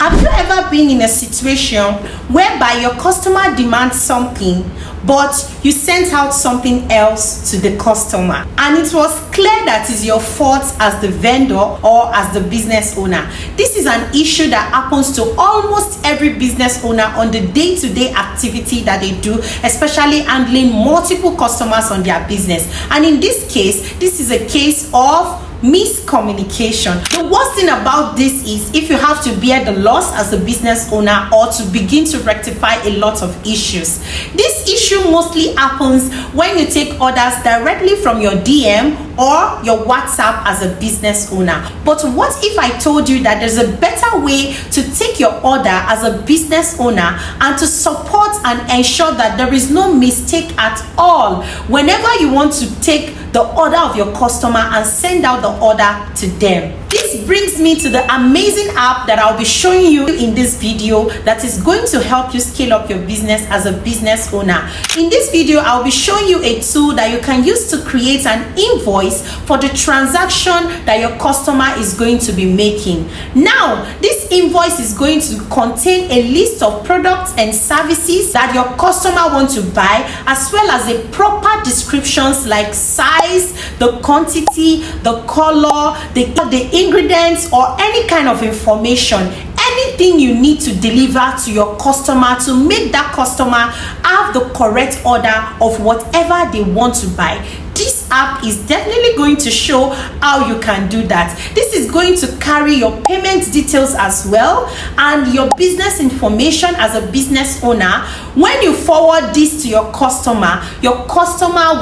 Have you ever been in a situation whereby your customer demands something, but you sent out something else to the customer, and it was clear that it's your fault as the vendor or as the business owner? This is an issue that happens to almost every business owner on the day-to-day activity that they do, especially handling multiple customers on their business. And in this case, this is a case of miscommunication. The worst thing about this is if you have to bear the loss as a business owner or to begin to rectify a lot of issues. This issue mostly happens when you take orders directly from your DM or your WhatsApp as a business owner. But what if I told you that there's a better way to take your order as a business owner and to support and ensure that there is no mistake at all whenever you want to take the order of your customer and send out the order to them? This brings me to the amazing app that I'll be showing you in this video that is going to help you scale up your business as a business owner. In this video, I'll be showing you a tool that you can use to create an invoice for the transaction that your customer is going to be making. Now, this invoice is going to contain a list of products and services that your customer wants to buy, as well as a proper descriptions like size, the quantity, the color, the ingredients, or any kind of information, anything you need to deliver to your customer to make that customer have the correct order of whatever they want to buy. This app is definitely going to show how you can do that. This is going to carry your payment details as well and your business information as a business owner. When you forward this to your customer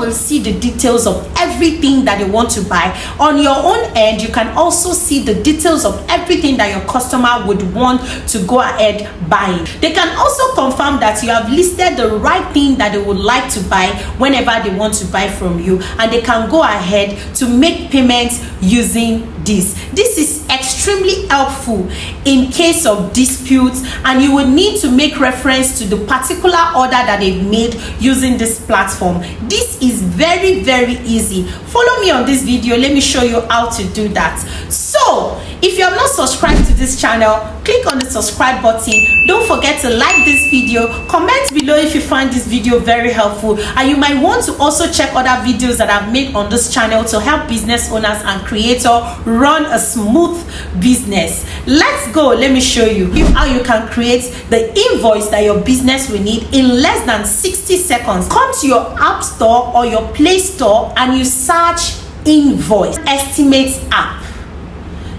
will see the details of everything that they want to buy. On your own end, you can also see the details of everything that your customer would want to go ahead buying. They can also confirm that you have listed the right thing that they would like to buy whenever they want to buy from you, and they can go ahead to make payments using this. This is extremely helpful in case of disputes, and you will need to make reference to the particular order that they've made using this platform. This is very, very easy. Follow me on this video. Let me show you how to do that. So, if you have not subscribed to this channel, click on the subscribe button. Don't forget to like this video. Comment below if you find this video very helpful, and you might want to also check other videos that I've made on this channel to help business owners and creators run a smooth business. Let's go. Let me show you how you can create the invoice that your business will need in less than 60 seconds. Come to your App Store or your Play Store and you search Invoice Estimate app.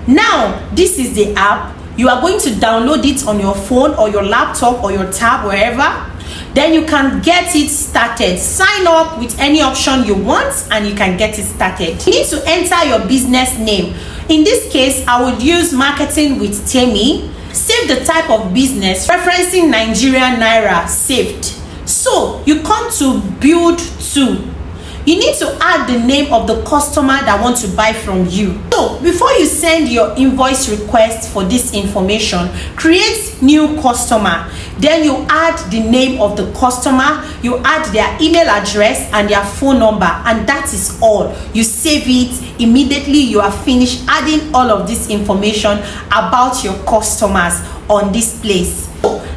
Now, this is the app. You are going to download it on your phone or your laptop or your tab, wherever. Then you can get it started. Sign up with any option you want and you can get it started. You need to enter your business name. In this case, I would use Marketing with Temi. Save the type of business, referencing Nigerian Naira, saved. So you come to build to. You need to add the name of the customer that wants to buy from you. So before you send your invoice request for this information, create new customer. Then you add the name of the customer, you add their email address and their phone number, and that is all. You save it. Immediately you are finished adding all of this information about your customers on this place.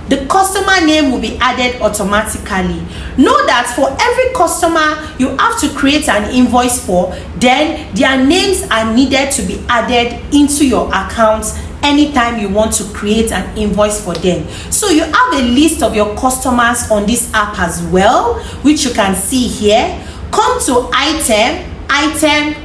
The customer name will be added automatically. Know that for every customer you have to create an invoice for, then their names are needed to be added into your account anytime you want to create an invoice for them. So you have a list of your customers on this app as well, which you can see here. Come to item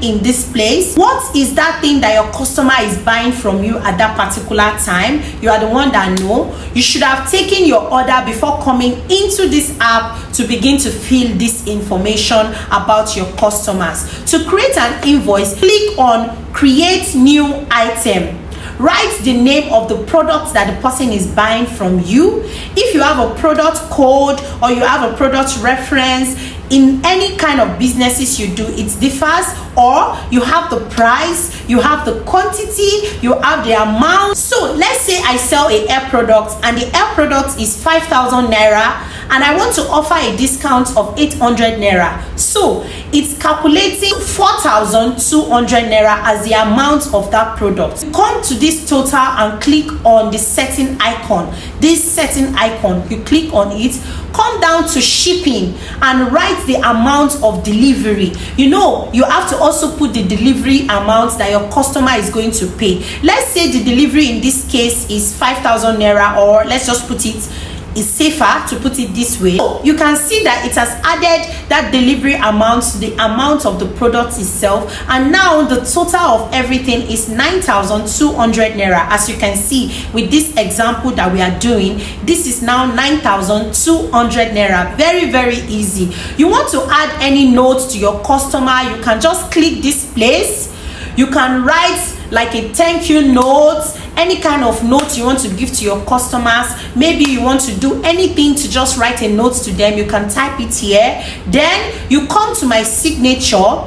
in this place. What is that thing that your customer is buying from you at that particular time? You are the one that know. You should have taken your order before coming into this app to begin to fill this information about your customers. To create an invoice, click on create new item. Write the name of the product that the person is buying from you. If you have a product code or you have a product reference, in any kind of businesses you do, it differs. Or you have the price, you have the quantity, you have the amount. So let's say I sell a hair product and the hair product is 5,000 naira and I want to offer a discount of 800 naira. So it's calculating 4,200 naira as the amount of that product. Come to this total and click on the setting icon. This setting icon, you click on it, come down to shipping and write the amount of delivery. You have to also put the delivery amount that your customer is going to pay. Let's say the delivery in this case is 5,000 naira, or let's just put it, is safer to put it this way. So you can see that it has added that delivery amount to the amount of the product itself, and now the total of everything is 9,200 naira. As you can see with this example that we are doing, this is now 9,200 naira. Very, very easy. You want to add any notes to your customer, you can just click this place. You can write like a thank you note, any kind of note you want to give to your customers. Maybe you want to do anything to just write a note to them, you can type it here. Then you come to my signature,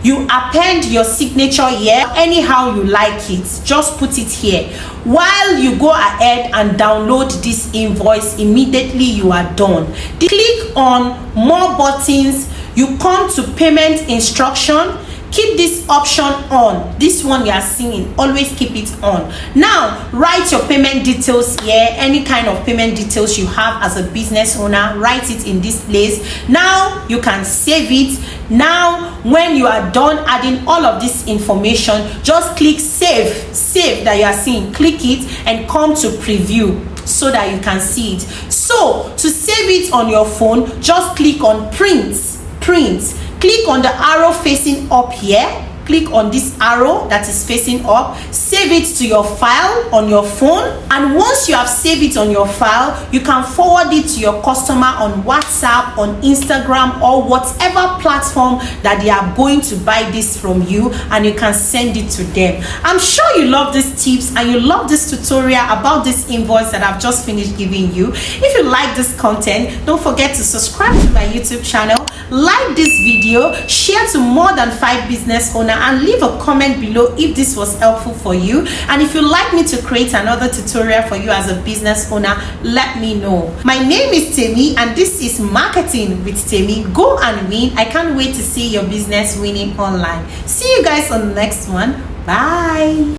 you append your signature here anyhow you like it, just put it here. While you go ahead and download this invoice, immediately you are done. Click on more buttons, you come to payment instruction. Keep this option on. This one you are seeing, always keep it on. Now write your payment details here. Any kind of payment details you have as a business owner, write it in this place. Now you can save it. Now when you are done adding all of this information, just click save that you are seeing, click it and come to preview so that you can see it. So to save it on your phone, just click on print. Click on the arrow facing up here. Click on this arrow that is facing up, save it to your file on your phone, and once you have saved it on your file, you can forward it to your customer on WhatsApp, on Instagram, or whatever platform that they are going to buy this from you, and you can send it to them. I'm sure you love these tips and you love this tutorial about this invoice that I've just finished giving you. If you like this content, don't forget to subscribe to my YouTube channel, like this video, share to more than 5 business owners, and leave a comment below if this was helpful for you. And if you'd like me to create another tutorial for you as a business owner, let me know. My name is Temi and this is Marketing with Temi. Go and win. I can't wait to see your business winning online. See you guys on the next one. Bye.